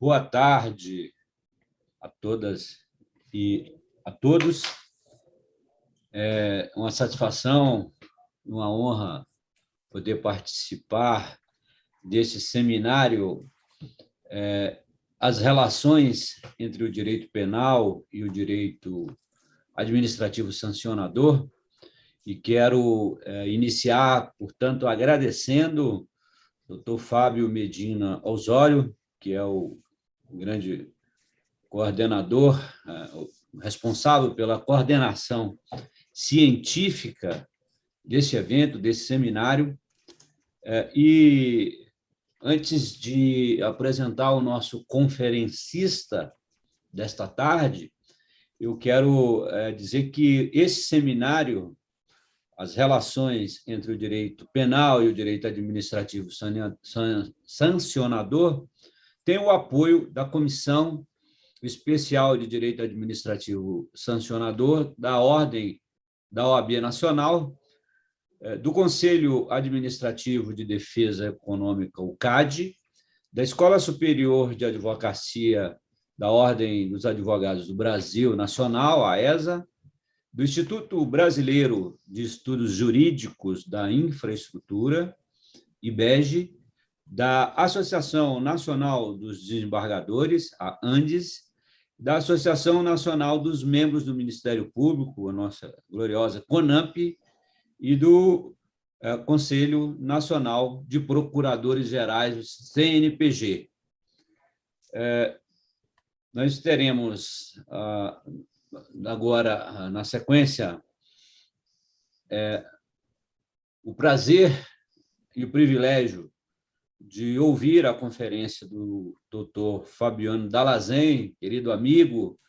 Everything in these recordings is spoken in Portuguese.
Boa tarde a todas e a todos. É uma satisfação, uma honra poder participar desse seminário, as relações entre o direito penal e o direito administrativo sancionador, e quero iniciar, portanto, agradecendo o Dr. Fábio Medina Osório, que é o grande coordenador, responsável pela coordenação científica desse evento, desse seminário. E, antes de apresentar o nosso conferencista desta tarde, eu quero dizer que esse seminário, as relações entre o direito penal e o direito administrativo sancionador, tem o apoio da Comissão Especial de Direito Administrativo Sancionador da Ordem da OAB Nacional, do Conselho Administrativo de Defesa Econômica, o CAD, da Escola Superior de Advocacia da Ordem dos Advogados do Brasil Nacional, a ESA, do Instituto Brasileiro de Estudos Jurídicos da Infraestrutura, IBEG, da Associação Nacional dos Desembargadores, a ANDES, da Associação Nacional dos Membros do Ministério Público, a nossa gloriosa CONAMP, e do Conselho Nacional de Procuradores Gerais, CNPG. Nós teremos agora, na sequência, o prazer e o privilégio de ouvir a conferência do Dr. Fabiano Dalazen, querido amigo,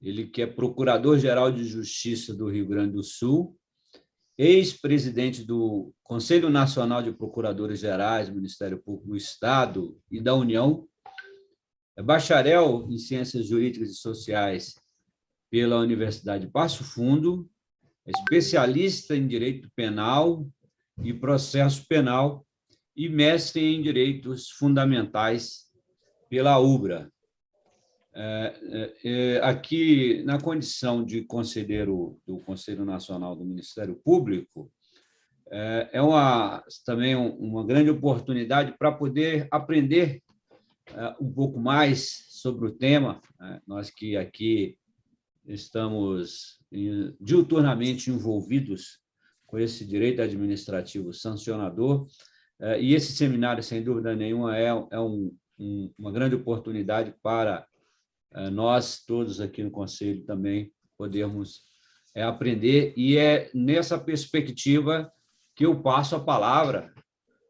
ele que é Procurador-Geral de Justiça do Rio Grande do Sul, ex-presidente do Conselho Nacional de Procuradores Gerais do Ministério Público do Estado e da União, é bacharel em Ciências Jurídicas e Sociais pela Universidade de Passo Fundo, é especialista em Direito Penal e Processo Penal e mestre em Direitos Fundamentais pela UBRA. Aqui, na condição de conselheiro do Conselho Nacional do Ministério Público, também uma grande oportunidade para poder aprender um pouco mais sobre o tema. Nós que aqui estamos diuturnamente envolvidos com esse direito administrativo sancionador, e esse seminário, sem dúvida nenhuma, é uma grande oportunidade para nós todos aqui no Conselho também podermos aprender, e é nessa perspectiva que eu passo a palavra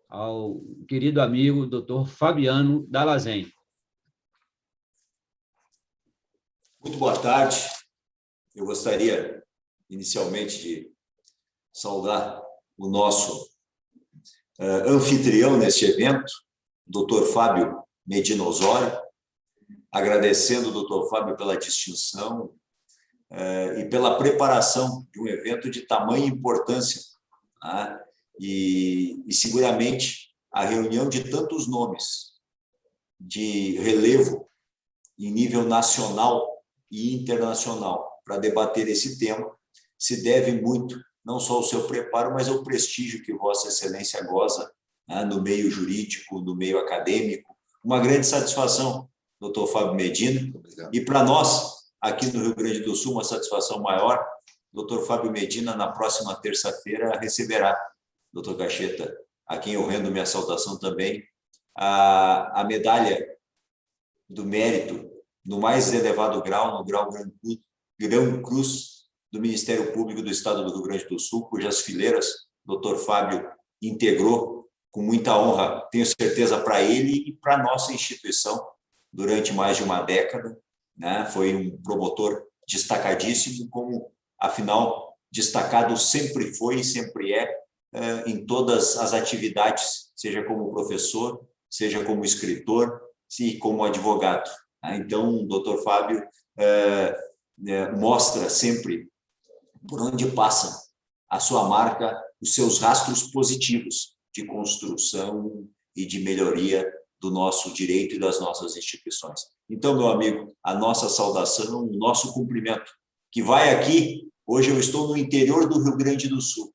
ao querido amigo Dr. Fabiano Dalazen. Muito boa tarde. Eu gostaria, inicialmente, de saudar o nosso anfitrião neste evento, o Dr. Fábio Medina Osório, agradecendo o Dr. Fábio pela distinção e pela preparação de um evento de tamanha importância, né? E seguramente a reunião de tantos nomes de relevo em nível nacional e internacional para debater esse tema se deve muito, não só ao seu preparo, mas ao prestígio que Vossa Excelência goza, né, no meio jurídico, no meio acadêmico. Uma grande satisfação, doutor Fábio Medina. Obrigado. E para nós, aqui no Rio Grande do Sul, uma satisfação maior, doutor Fábio Medina, na próxima terça-feira, receberá, doutor Cacheta, a quem eu rendo minha saudação também, a medalha do mérito no mais elevado grau, no grau Grão Cruz do Ministério Público do Estado do Rio Grande do Sul, cujas fileiras o doutor Fábio integrou com muita honra, tenho certeza, para ele e para a nossa instituição durante mais de uma década, né? Foi um promotor destacadíssimo, como, afinal, destacado sempre foi e sempre é em todas as atividades, seja como professor, seja como escritor e como advogado. Então, o doutor Fábio mostra sempre por onde passa a sua marca, os seus rastros positivos de construção e de melhoria do nosso direito e das nossas instituições. Então, meu amigo, a nossa saudação, o nosso cumprimento, que vai aqui, hoje eu estou no interior do Rio Grande do Sul,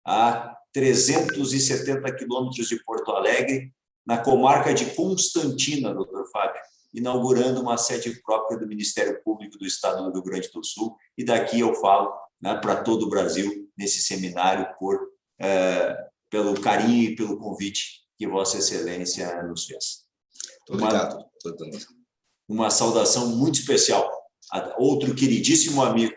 a 370 quilômetros de Porto Alegre, na comarca de Constantina, doutor Fábio, inaugurando uma sede própria do Ministério Público do Estado do Rio Grande do Sul, e daqui eu falo, né, para todo o Brasil, nesse seminário, pelo carinho e pelo convite que Vossa Excelência nos fez. Obrigado. Uma saudação muito especial a outro queridíssimo amigo,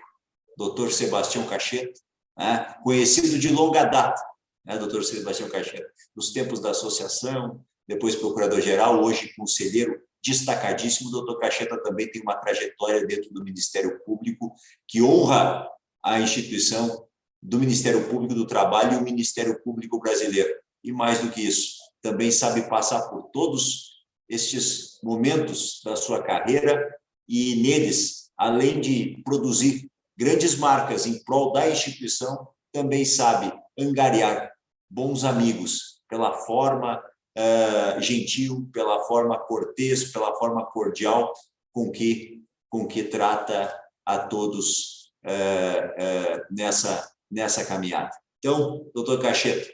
doutor Sebastião Cacheta, né, conhecido de longa data, né, doutor Sebastião Cacheta, nos tempos da associação, depois procurador-geral, hoje conselheiro destacadíssimo. O doutor Cacheta também tem uma trajetória dentro do Ministério Público que honra a instituição do Ministério Público do Trabalho e o Ministério Público brasileiro. E mais do que isso, também sabe passar por todos estes momentos da sua carreira e neles, além de produzir grandes marcas em prol da instituição, também sabe angariar bons amigos pela forma gentil, pela forma cortês, pela forma cordial com que trata a todos nessa caminhada. Então, doutor Cacheta,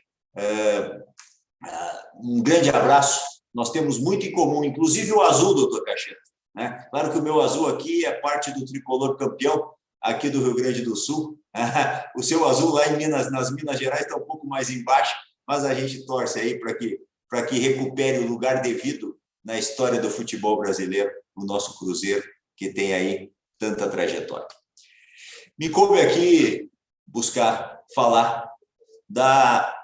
um grande abraço. Nós temos muito em comum, inclusive o azul, doutor Cacheta, né? Claro que o meu azul aqui é parte do tricolor campeão aqui do Rio Grande do Sul. O seu azul lá nas Minas Gerais está um pouco mais embaixo, mas a gente torce aí para que recupere o lugar devido na história do futebol brasileiro, o nosso Cruzeiro, que tem aí tanta trajetória. Me coube aqui buscar falar da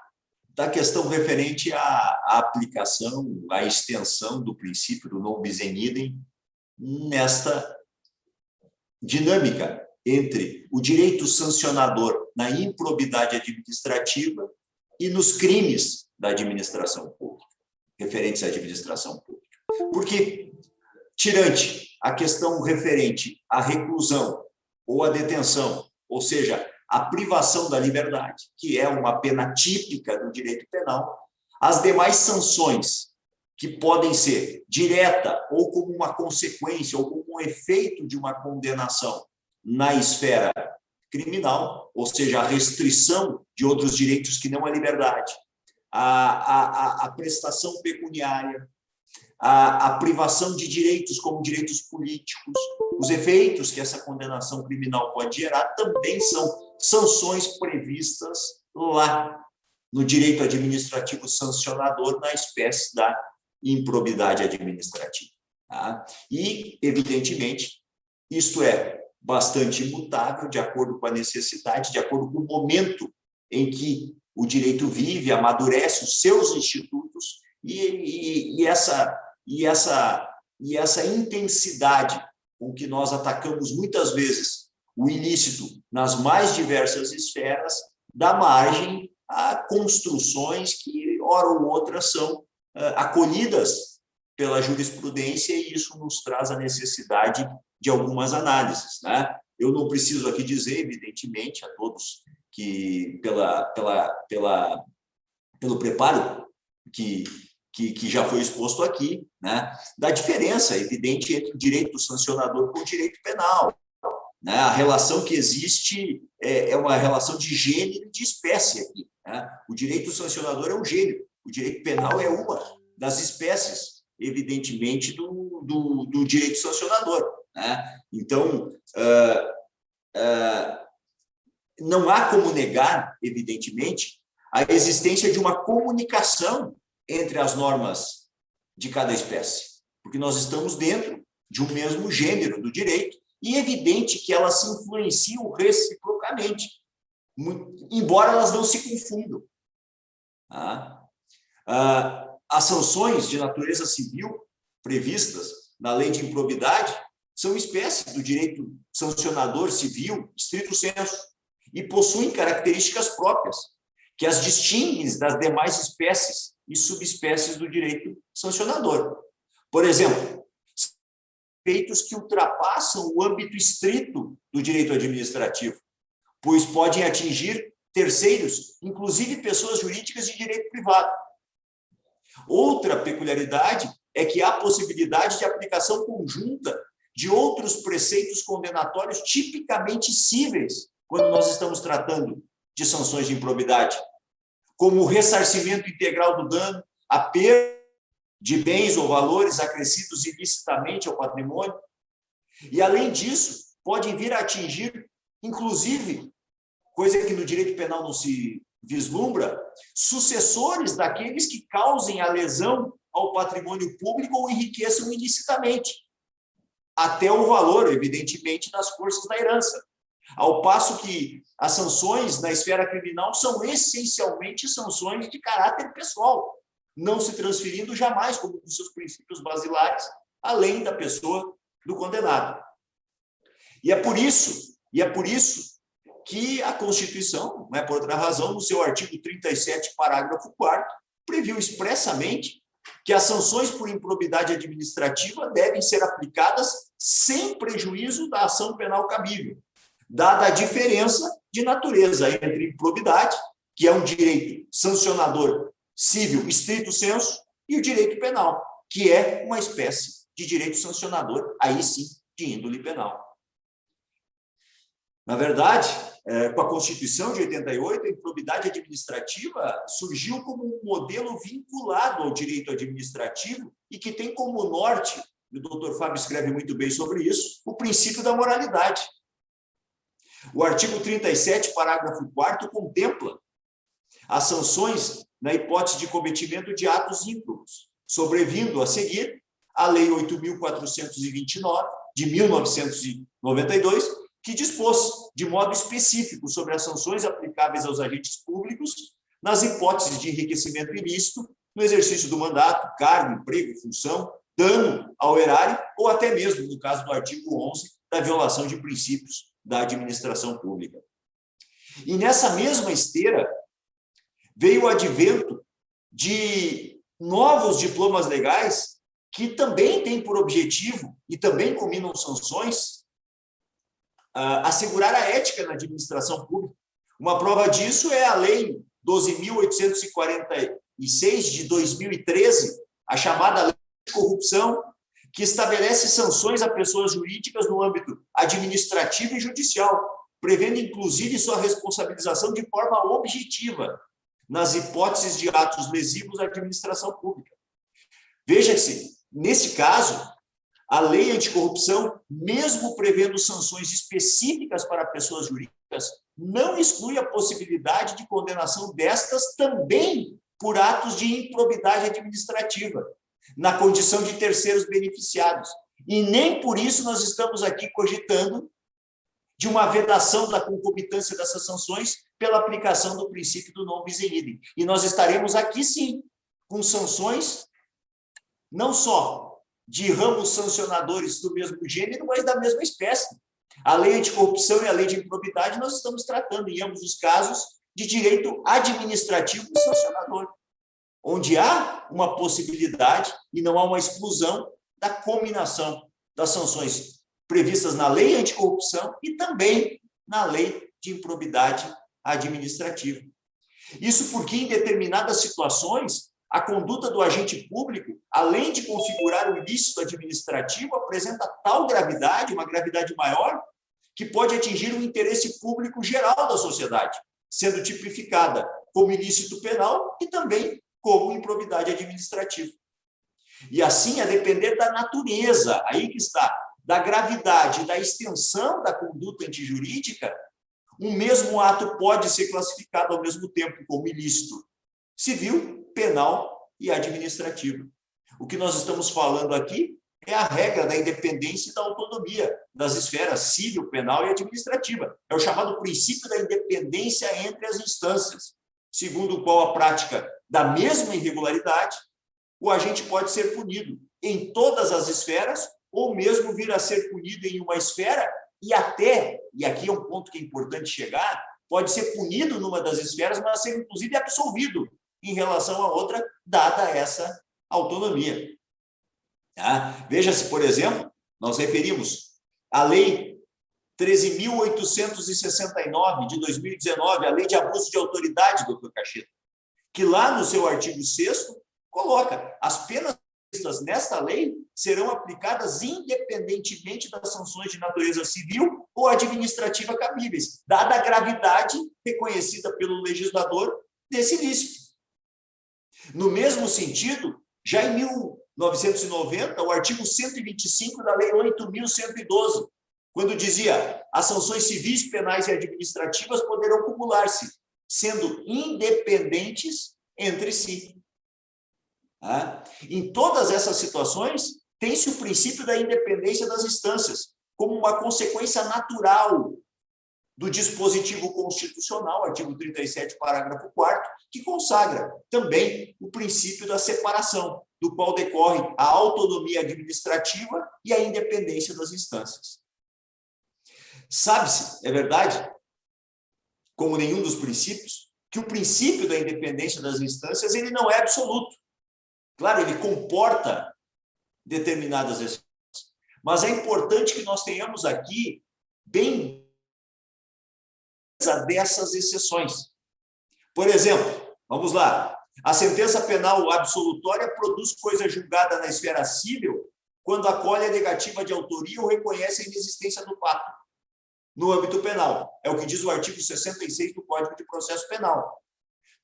questão referente à aplicação, à extensão do princípio do non bis in idem nesta dinâmica entre o direito sancionador na improbidade administrativa e nos crimes da administração pública, referentes à administração pública. Porque, tirante a questão referente à reclusão ou à detenção, ou seja, a privação da liberdade, que é uma pena típica do direito penal, as demais sanções que podem ser direta ou como uma consequência ou como um efeito de uma condenação na esfera criminal, ou seja, a restrição de outros direitos que não a liberdade, a prestação pecuniária, a privação de direitos como direitos políticos, os efeitos que essa condenação criminal pode gerar também são sanções previstas lá no direito administrativo sancionador na espécie da improbidade administrativa. Tá? E, evidentemente, isto é bastante imutável, de acordo com a necessidade, de acordo com o momento em que o direito vive, amadurece os seus institutos e essa intensidade com que nós atacamos muitas vezes o ilícito nas mais diversas esferas dá margem a construções que, hora ou outra, são acolhidas pela jurisprudência, e isso nos traz a necessidade de algumas análises, né? Eu não preciso aqui dizer, evidentemente, a todos que, pelo preparo que já foi exposto aqui, né, da diferença evidente entre o direito sancionador com o direito penal. Né? A relação que existe é uma relação de gênero e de espécie aqui. Né? O direito sancionador é um gênero, o direito penal é uma das espécies, evidentemente, do direito sancionador. Né? Então, não há como negar, evidentemente, a existência de uma comunicação entre as normas de cada espécie, porque nós estamos dentro de um mesmo gênero do direito, e é evidente que elas se influenciam reciprocamente, embora elas não se confundam. As sanções de natureza civil previstas na lei de improbidade são espécies do direito sancionador civil, estrito sensu, e possuem características próprias, que as distinguem das demais espécies e subespécies do direito sancionador. Por exemplo, feitos que ultrapassam o âmbito estrito do direito administrativo, pois podem atingir terceiros, inclusive pessoas jurídicas de direito privado. Outra peculiaridade é que há possibilidade de aplicação conjunta de outros preceitos condenatórios tipicamente cíveis quando nós estamos tratando de sanções de improbidade, como o ressarcimento integral do dano, a perda de bens ou valores acrescidos ilicitamente ao patrimônio. E, além disso, podem vir a atingir, inclusive, coisa que no direito penal não se vislumbra, sucessores daqueles que causem a lesão ao patrimônio público ou enriqueçam ilicitamente, até o valor, evidentemente, das forças da herança. Ao passo que as sanções na esfera criminal são essencialmente sanções de caráter pessoal, não se transferindo jamais, como os seus princípios basilares, além da pessoa do condenado. E é por isso que a Constituição, não é por outra razão, no seu artigo 37, parágrafo 4º, previu expressamente que as sanções por improbidade administrativa devem ser aplicadas sem prejuízo da ação penal cabível, dada a diferença de natureza entre improbidade, que é um direito sancionador civil estrito sensu, e o direito penal, que é uma espécie de direito sancionador, aí sim, de índole penal. Na verdade, com a Constituição de 88, a improbidade administrativa surgiu como um modelo vinculado ao direito administrativo e que tem como norte, e o doutor Fábio escreve muito bem sobre isso, o princípio da moralidade. O artigo 37, parágrafo 4º, contempla as sanções na hipótese de cometimento de atos ímprobos, sobrevindo a seguir a Lei 8.429, de 1992, que dispôs de modo específico sobre as sanções aplicáveis aos agentes públicos nas hipóteses de enriquecimento ilícito no exercício do mandato, cargo, emprego, função, dano ao erário ou até mesmo, no caso do artigo 11, da violação de princípios da administração pública. E nessa mesma esteira veio o advento de novos diplomas legais que também têm por objetivo e também combinam sanções assegurar a ética na administração pública. Uma prova disso é a Lei 12.846 de 2013, a chamada Lei de Corrupção, que estabelece sanções a pessoas jurídicas no âmbito administrativo e judicial, prevendo, inclusive, sua responsabilização de forma objetiva nas hipóteses de atos lesivos à administração pública. Veja-se, nesse caso, a lei anticorrupção, mesmo prevendo sanções específicas para pessoas jurídicas, não exclui a possibilidade de condenação destas também por atos de improbidade administrativa, na condição de terceiros beneficiados. E nem por isso nós estamos aqui cogitando de uma vedação da concomitância dessas sanções pela aplicação do princípio do non bis in idem. E nós estaremos aqui, sim, com sanções não só de ramos sancionadores do mesmo gênero, mas da mesma espécie. A lei anticorrupção e a lei de improbidade, nós estamos tratando, em ambos os casos, de direito administrativo e sancionador, onde há uma possibilidade e não há uma exclusão da combinação das sanções previstas na lei anticorrupção e também na lei de improbidade administrativa. Isso porque, em determinadas situações, a conduta do agente público, além de configurar o ilícito administrativo, apresenta tal gravidade, uma gravidade maior, que pode atingir o interesse público geral da sociedade, sendo tipificada como ilícito penal e também como improbidade administrativa. E assim, a depender da natureza, aí que está, da gravidade e da extensão da conduta antijurídica, um mesmo ato pode ser classificado ao mesmo tempo como ilícito civil, penal e administrativo. O que nós estamos falando aqui é a regra da independência e da autonomia das esferas civil, penal e administrativa. É o chamado princípio da independência entre as instâncias, segundo o qual a prática da mesma irregularidade, o agente pode ser punido em todas as esferas ou mesmo vir a ser punido em uma esfera e até, e aqui é um ponto que é importante chegar, pode ser punido numa das esferas, mas ser inclusive absolvido em relação a outra, dada essa autonomia. Tá? Veja-se, por exemplo, nós referimos a Lei 13.869 de 2019, a Lei de Abuso de Autoridade, doutor Cacheta, que lá no seu artigo 6º coloca as penas nesta lei serão aplicadas independentemente das sanções de natureza civil ou administrativa cabíveis, dada a gravidade reconhecida pelo legislador desse ilícito. No mesmo sentido, já em 1990, o artigo 125 da Lei 8.112, quando dizia: as sanções civis, penais e administrativas poderão cumular-se, sendo independentes entre si. Em todas essas situações, tem-se o princípio da independência das instâncias, como uma consequência natural do dispositivo constitucional, artigo 37, parágrafo 4º, que consagra também o princípio da separação, do qual decorre a autonomia administrativa e a independência das instâncias. Sabe-se, é verdade, como nenhum dos princípios, que o princípio da independência das instâncias ele não é absoluto. Claro, ele comporta determinadas exceções, mas é importante que nós tenhamos aqui bem dessas exceções. Por exemplo, vamos lá, a sentença penal absolutória produz coisa julgada na esfera civil quando acolhe a negativa de autoria ou reconhece a inexistência do fato no âmbito penal. É o que diz o artigo 66 do Código de Processo Penal.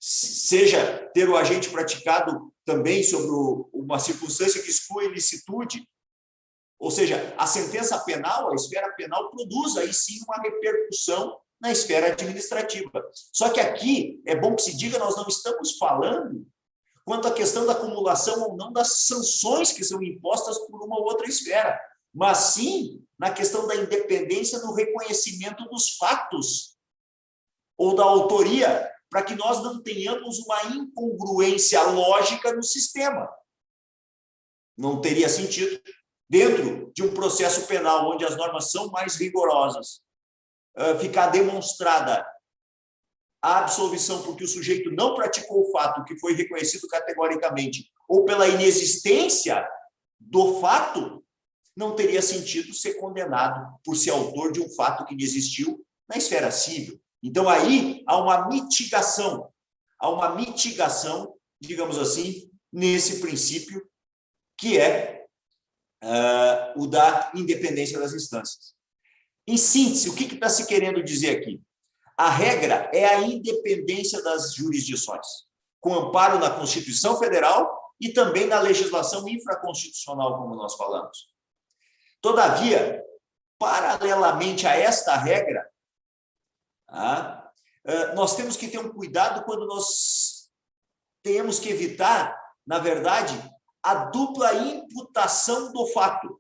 Seja ter o agente praticado também sobre uma circunstância que exclui ilicitude, ou seja, a sentença penal, a esfera penal, produz aí sim uma repercussão na esfera administrativa. Só que aqui, é bom que se diga, nós não estamos falando quanto à questão da acumulação ou não das sanções que são impostas por uma ou outra esfera, mas sim na questão da independência no reconhecimento dos fatos ou da autoria, para que nós não tenhamos uma incongruência lógica no sistema. Não teria sentido, dentro de um processo penal onde as normas são mais rigorosas, ficar demonstrada a absolvição porque o sujeito não praticou o fato que foi reconhecido categoricamente, ou pela inexistência do fato, não teria sentido ser condenado por ser autor de um fato que não existiu na esfera civil. Então, aí há uma mitigação, digamos assim, nesse princípio, que é o da independência das instâncias. Em síntese, o que está se querendo dizer aqui? A regra é a independência das jurisdições, com amparo na Constituição Federal e também na legislação infraconstitucional, como nós falamos. Todavia, paralelamente a esta regra, nós temos que ter um cuidado quando nós temos que evitar, na verdade, a dupla imputação do fato,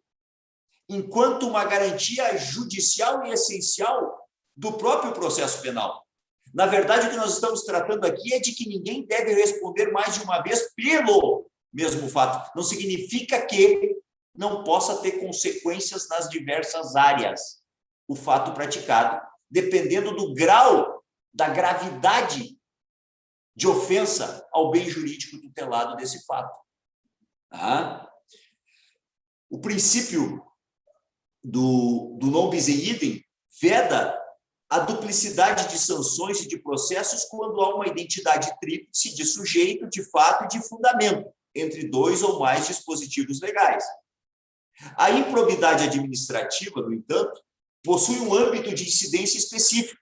enquanto uma garantia judicial e essencial do próprio processo penal. Na verdade, o que nós estamos tratando aqui é de que ninguém deve responder mais de uma vez pelo mesmo fato. Não significa que não possa ter consequências nas diversas áreas o fato praticado, dependendo do grau da gravidade de ofensa ao bem jurídico tutelado desse fato. O princípio do non bis in idem veda a duplicidade de sanções e de processos quando há uma identidade tríplice de sujeito, de fato e de fundamento entre dois ou mais dispositivos legais. A improbidade administrativa, no entanto, possui um âmbito de incidência específico.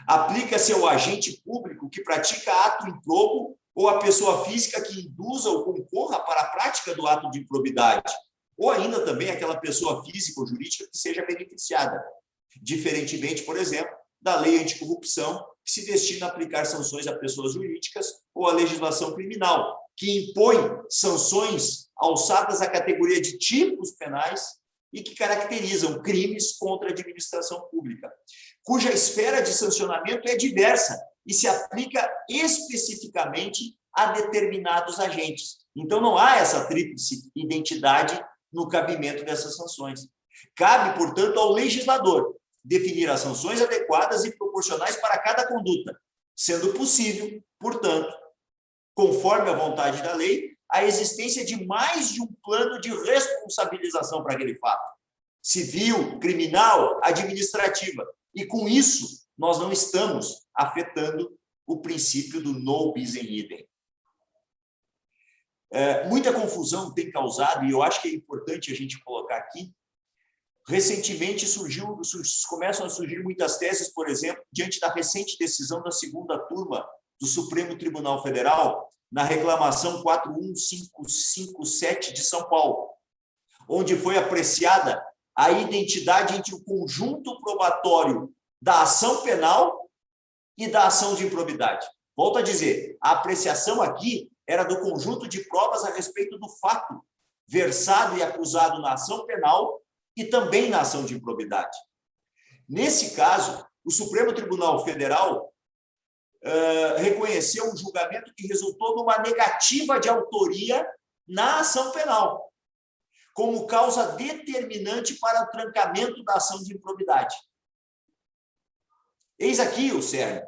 Aplica-se ao agente público que pratica ato improbo ou à pessoa física que induza ou concorra para a prática do ato de improbidade, ou ainda também aquela pessoa física ou jurídica que seja beneficiada, diferentemente, por exemplo, da lei anticorrupção, que se destina a aplicar sanções a pessoas jurídicas, ou a legislação criminal, que impõe sanções alçadas à categoria de tipos penais e que caracterizam crimes contra a administração pública, cuja esfera de sancionamento é diversa e se aplica especificamente a determinados agentes. Então, não há essa tríplice identidade no cabimento dessas sanções. Cabe, portanto, ao legislador definir as sanções adequadas e proporcionais para cada conduta, sendo possível, portanto, conforme a vontade da lei, a existência de mais de um plano de responsabilização para aquele fato, civil, criminal, administrativa. E, com isso, nós não estamos afetando o princípio do non bis in idem. Muita confusão tem causado, e eu acho que é importante a gente colocar aqui. Recentemente começam a surgir muitas teses, por exemplo, diante da recente decisão da segunda turma do Supremo Tribunal Federal, na reclamação 41557 de São Paulo, onde foi apreciada a identidade entre o conjunto probatório da ação penal e da ação de improbidade. Volto a dizer, a apreciação aqui era do conjunto de provas a respeito do fato versado e acusado na ação penal e também na ação de improbidade. Nesse caso, o Supremo Tribunal Federal reconheceu um julgamento que resultou numa negativa de autoria na ação penal, como causa determinante para o trancamento da ação de improbidade. Eis aqui o cerne.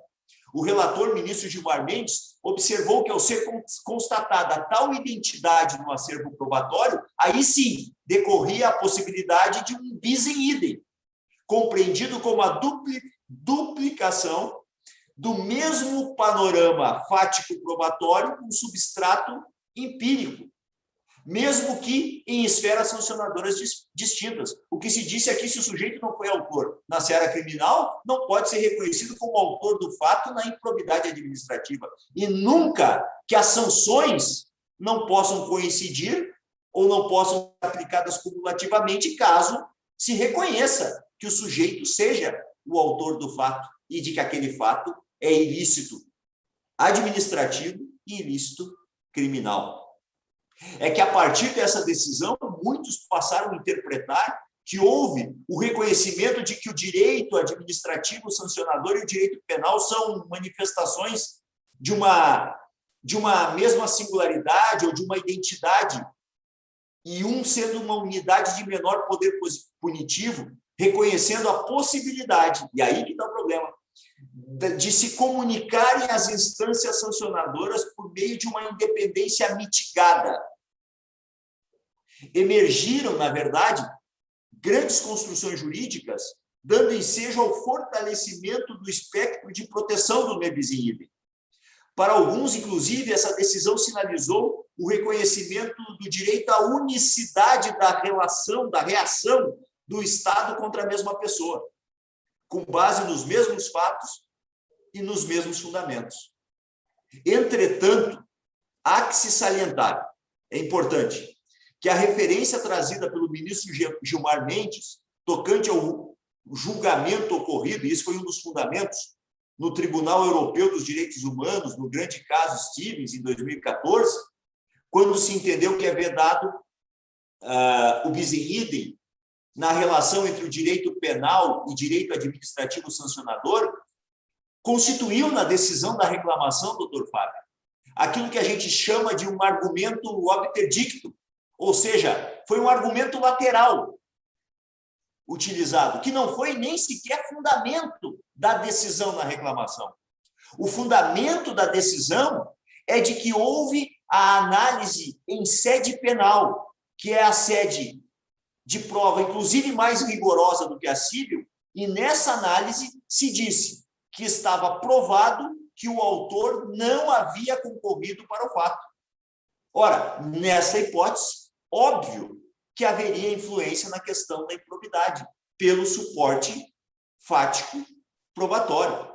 O relator, ministro Gilmar Mendes, observou que, ao ser constatada tal identidade no acervo probatório, aí sim decorria a possibilidade de um bis in idem, compreendido como a duplicação do mesmo panorama fático probatório com substrato empírico, mesmo que em esferas sancionadoras distintas. O que se disse aqui, se o sujeito não foi autor na seara criminal, não pode ser reconhecido como autor do fato na improbidade administrativa. E nunca que as sanções não possam coincidir ou não possam ser aplicadas cumulativamente, caso se reconheça que o sujeito seja o autor do fato e de que aquele fato é ilícito administrativo e ilícito criminal. É que, a partir dessa decisão, muitos passaram a interpretar que houve o reconhecimento de que o direito administrativo sancionador e o direito penal são manifestações de uma mesma singularidade ou de uma identidade, e um sendo uma unidade de menor poder punitivo, reconhecendo a possibilidade, e aí que está o problema, de se comunicarem as instâncias sancionadoras por meio de uma independência mitigada. Emergiram, na verdade, grandes construções jurídicas, dando ensejo ao fortalecimento do espectro de proteção do nebis in idem. Para alguns, inclusive, essa decisão sinalizou o reconhecimento do direito à unicidade da reação do Estado contra a mesma pessoa, com base nos mesmos fatos e nos mesmos fundamentos. Entretanto, há que se salientar, é importante, que a referência trazida pelo ministro Gilmar Mendes, tocante ao julgamento ocorrido, e isso foi um dos fundamentos, no Tribunal Europeu dos Direitos Humanos, no grande caso Stevens, em 2014, quando se entendeu que é vedado o bis in idem na relação entre o direito penal e direito administrativo sancionador, constituiu na decisão da reclamação, doutor Fábio, aquilo que a gente chama de um argumento obter dictum, ou seja, foi um argumento lateral utilizado, que não foi nem sequer fundamento da decisão na reclamação. O fundamento da decisão é de que houve a análise em sede penal, que é a sede de prova, inclusive mais rigorosa do que a civil, e nessa análise se disse que estava provado que o autor não havia concorrido para o fato. Ora, nessa hipótese, óbvio que haveria influência na questão da improbidade, pelo suporte fático probatório.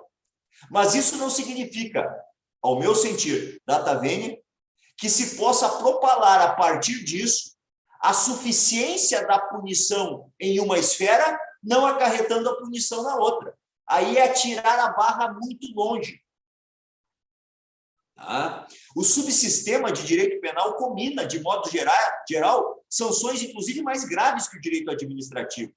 Mas isso não significa, ao meu sentir, data vênia, que se possa propalar a partir disso a suficiência da punição em uma esfera, não acarretando a punição na outra. Aí é tirar a barra muito longe. O subsistema de direito penal combina, de modo geral, sanções, inclusive, mais graves que o direito administrativo.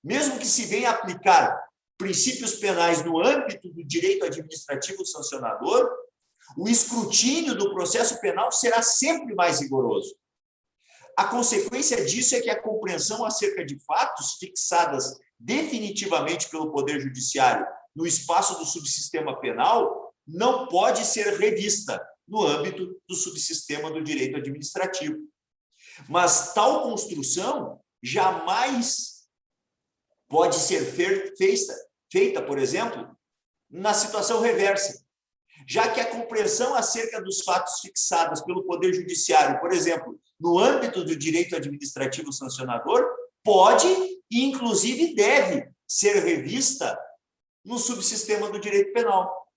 Mesmo que se venha aplicar princípios penais no âmbito do direito administrativo sancionador, o escrutínio do processo penal será sempre mais rigoroso. A consequência disso é que a compreensão acerca de fatos fixadas definitivamente pelo Poder Judiciário no espaço do subsistema penal não pode ser revista no âmbito do subsistema do direito administrativo. Mas tal construção jamais pode ser feita, por exemplo, na situação reversa, já que a compreensão acerca dos fatos fixados pelo Poder Judiciário, por exemplo, no âmbito do direito administrativo sancionador, pode e, inclusive, deve ser revista no subsistema do direito penal.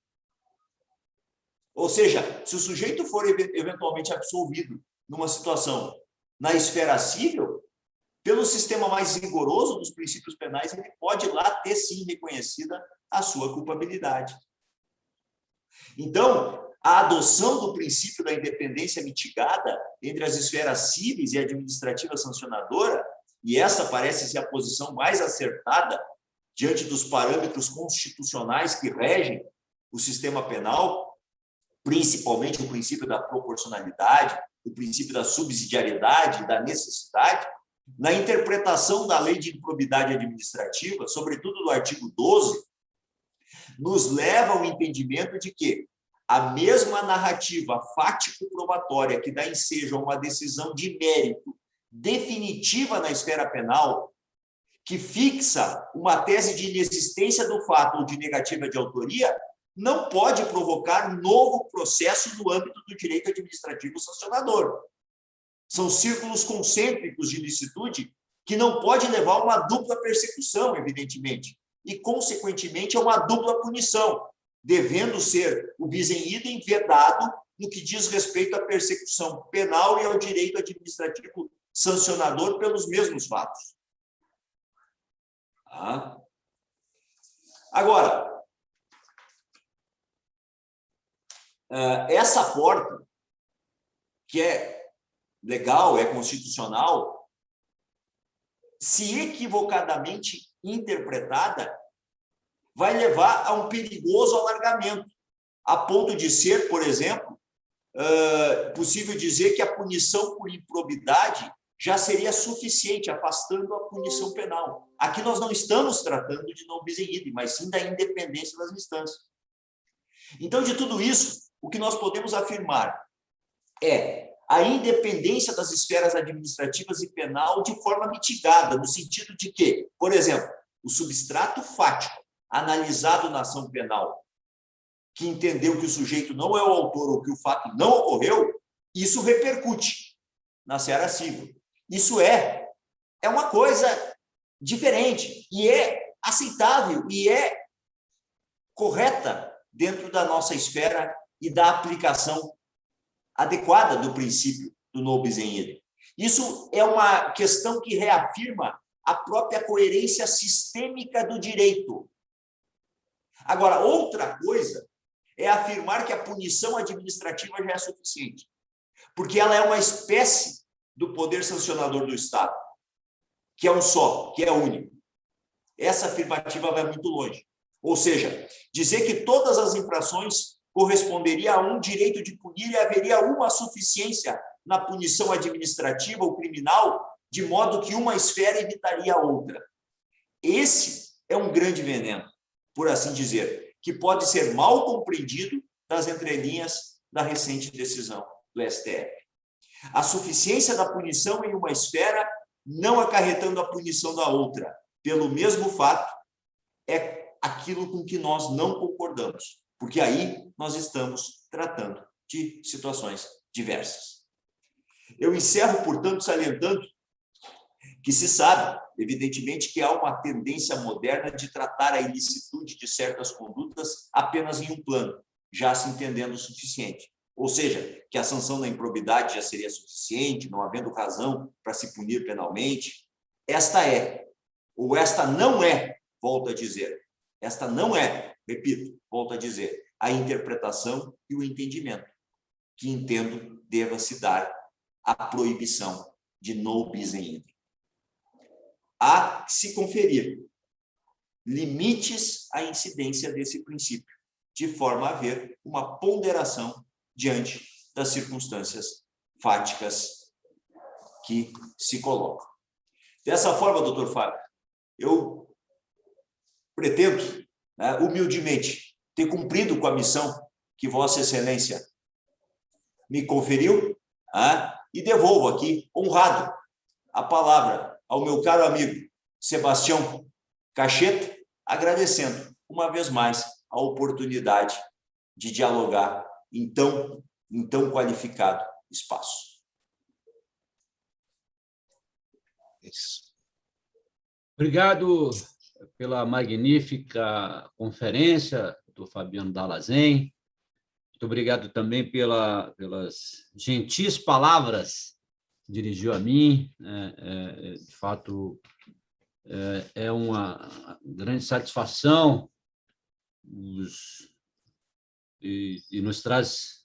Ou seja, se o sujeito for eventualmente absolvido numa situação na esfera civil, pelo sistema mais rigoroso dos princípios penais, ele pode lá ter, sim, reconhecida a sua culpabilidade. Então, a adoção do princípio da independência mitigada entre as esferas cíveis e administrativa sancionadora, e essa parece ser a posição mais acertada diante dos parâmetros constitucionais que regem o sistema penal, principalmente o princípio da proporcionalidade, o princípio da subsidiariedade, da necessidade, na interpretação da lei de improbidade administrativa, sobretudo do artigo 12, nos leva ao entendimento de que a mesma narrativa fático-probatória que dá ensejo a uma decisão de mérito definitiva na esfera penal, que fixa uma tese de inexistência do fato ou de negativa de autoria, não pode provocar novo processo no âmbito do direito administrativo sancionador. São círculos concêntricos de ilicitude que não pode levar a uma dupla persecução, evidentemente, e, consequentemente, a uma dupla punição, devendo ser o bis in idem vedado no que diz respeito à persecução penal e ao direito administrativo sancionador pelos mesmos fatos. Agora, essa porta, que é legal, é constitucional, se equivocadamente interpretada, vai levar a um perigoso alargamento, a ponto de ser, por exemplo, possível dizer que a punição por improbidade já seria suficiente, afastando a punição penal. Aqui nós não estamos tratando de non bis in idem, mas sim da independência das instâncias. Então, de tudo isso, o que nós podemos afirmar é a independência das esferas administrativas e penal de forma mitigada, no sentido de que, por exemplo, o substrato fático analisado na ação penal, que entendeu que o sujeito não é o autor ou que o fato não ocorreu, isso repercute na seara civil. Isso é uma coisa diferente e é aceitável e é correta dentro da nossa esfera e da aplicação adequada do princípio do non bis in idem. Isso é uma questão que reafirma a própria coerência sistêmica do direito. Agora, outra coisa é afirmar que a punição administrativa já é suficiente, porque ela é uma espécie do poder sancionador do Estado, que é um só, que é único. Essa afirmativa vai muito longe. Ou seja, dizer que todas as infrações corresponderia a um direito de punir e haveria uma suficiência na punição administrativa ou criminal, de modo que uma esfera evitaria a outra. Esse é um grande veneno, por assim dizer, que pode ser mal compreendido das entrelinhas da recente decisão do STF. A suficiência da punição em uma esfera não acarretando a punição da outra, pelo mesmo fato, é aquilo com que nós não concordamos, porque aí nós estamos tratando de situações diversas. Eu encerro, portanto, salientando que se sabe, evidentemente, que há uma tendência moderna de tratar a ilicitude de certas condutas apenas em um plano, já se entendendo o suficiente. Ou seja, que a sanção da improbidade já seria suficiente, não havendo razão para se punir penalmente. Esta é, ou esta não é, volto a dizer, esta não é, repito, volto a dizer, a interpretação e o entendimento que entendo deva se dar à proibição de non bis in idem. Há que se conferir limites à incidência desse princípio, de forma a haver uma ponderação diante das circunstâncias fáticas que se colocam. Dessa forma, doutor Fábio, eu pretendo, humildemente, ter cumprido com a missão que Vossa Excelência me conferiu, e devolvo aqui, honrado, a palavra ao meu caro amigo Sebastião Cacheta, agradecendo, uma vez mais, a oportunidade de dialogar em tão qualificado espaço. Isso. Obrigado pela magnífica conferência, doutor Fabiano Dallazem. Muito obrigado também pelas gentis palavras que dirigiu a mim. De fato, é uma grande satisfação e nos traz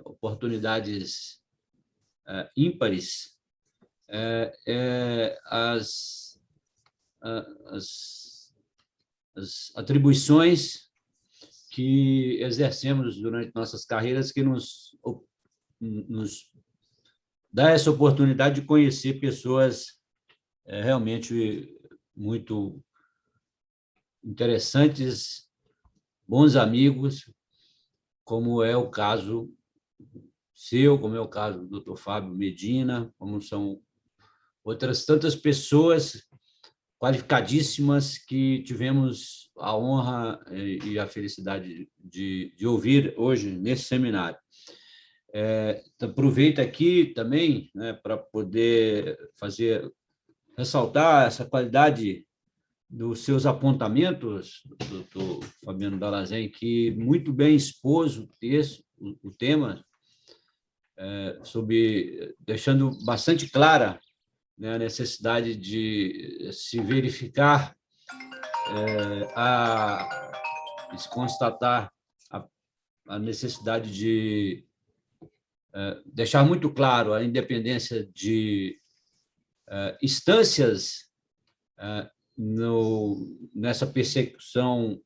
oportunidades ímpares. As atribuições que exercemos durante nossas carreiras, que nos dá essa oportunidade de conhecer pessoas realmente muito interessantes, bons amigos, como é o caso seu, como é o caso do Dr. Fábio Medina, como são outras tantas pessoas qualificadíssimas que tivemos a honra e a felicidade de ouvir hoje nesse seminário. Aproveito aqui também, né, para poder ressaltar essa qualidade dos seus apontamentos, doutor Fabiano Dallazem, que muito bem expôs o tema, deixando bastante clara, né, a necessidade de se verificar, se constatar a necessidade de deixar muito claro a independência de instâncias nessa persecução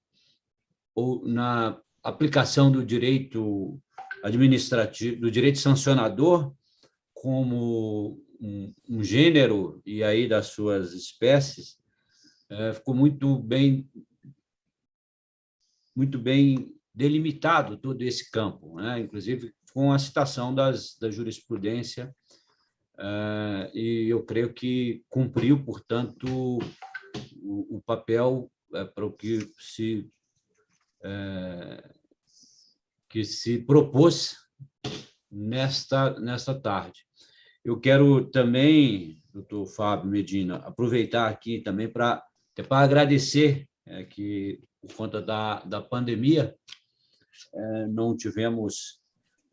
ou na aplicação do direito administrativo, do direito sancionador, como um gênero, e aí das suas espécies, ficou muito bem delimitado todo esse campo, né? Inclusive com a citação da jurisprudência, e eu creio que cumpriu, portanto, o papel para o que se propôs nesta tarde. Eu quero também, doutor Fábio Medina, aproveitar aqui também para agradecer que, por conta da pandemia, não tivemos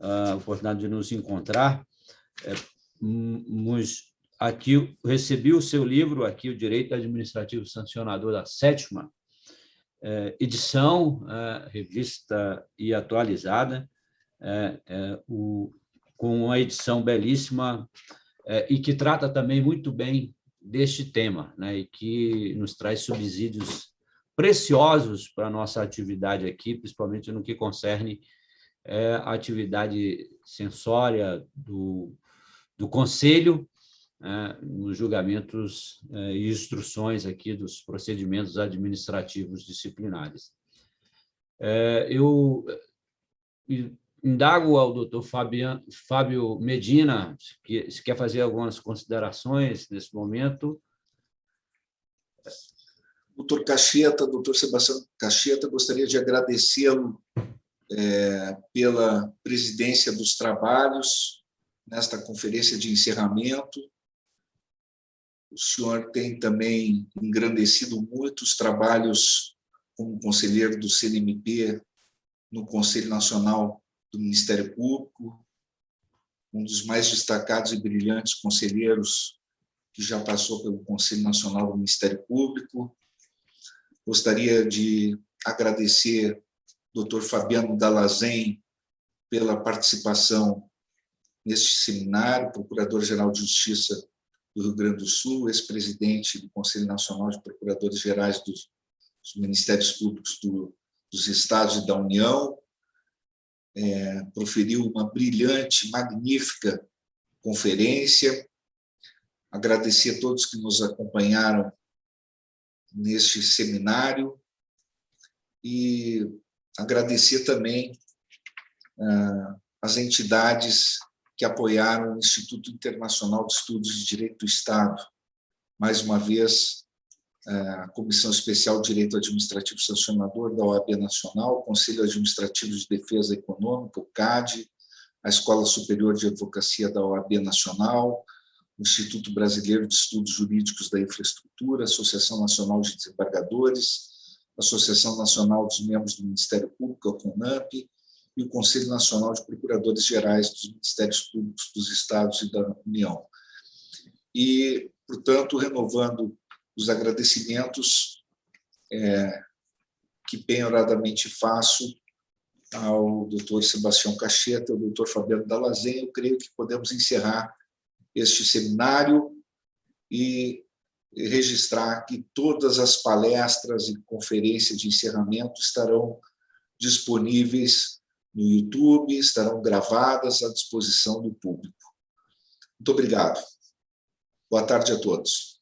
a oportunidade de nos encontrar. Aqui recebi o seu livro, aqui, O Direito Administrativo Sancionador, da 7ª edição, revista e atualizada, com uma edição belíssima e que trata também muito bem deste tema, né, e que nos traz subsídios preciosos para a nossa atividade aqui, principalmente no que concerne a atividade censória do Conselho, nos julgamentos e instruções aqui dos procedimentos administrativos disciplinares. Eu indago ao doutor Fábio Medina, se quer fazer algumas considerações nesse momento. Doutor Cacheta, doutor Sebastião Cacheta, gostaria de agradecê-lo pela presidência dos trabalhos nesta conferência de encerramento. O senhor tem também engrandecido muito os trabalhos como conselheiro do CNMP no Conselho Nacional do Ministério Público, um dos mais destacados e brilhantes conselheiros que já passou pelo Conselho Nacional do Ministério Público. Gostaria de agradecer ao Dr. Fabiano Dallazem pela participação neste seminário, Procurador-Geral de Justiça do Rio Grande do Sul, ex-presidente do Conselho Nacional de Procuradores Gerais dos Ministérios Públicos dos Estados e da União. Proferiu uma brilhante, magnífica conferência. Agradecer a todos que nos acompanharam neste seminário e agradecer também as entidades que apoiaram o Instituto Internacional de Estudos de Direito do Estado. Mais uma vez, a Comissão Especial de Direito Administrativo Sancionador da OAB Nacional, o Conselho Administrativo de Defesa Econômica, o CAD, a Escola Superior de Advocacia da OAB Nacional, o Instituto Brasileiro de Estudos Jurídicos da Infraestrutura, a Associação Nacional de Desembargadores, a Associação Nacional dos Membros do Ministério Público, a CONAMP, e o Conselho Nacional de Procuradores Gerais dos Ministérios Públicos dos Estados e da União. E, portanto, renovando os agradecimentos que penhoradamente faço ao doutor Sebastião Cacheta, ao doutor Fabiano Dallazen, eu creio que podemos encerrar este seminário e registrar que todas as palestras e conferências de encerramento estarão disponíveis no YouTube, estarão gravadas à disposição do público. Muito obrigado. Boa tarde a todos.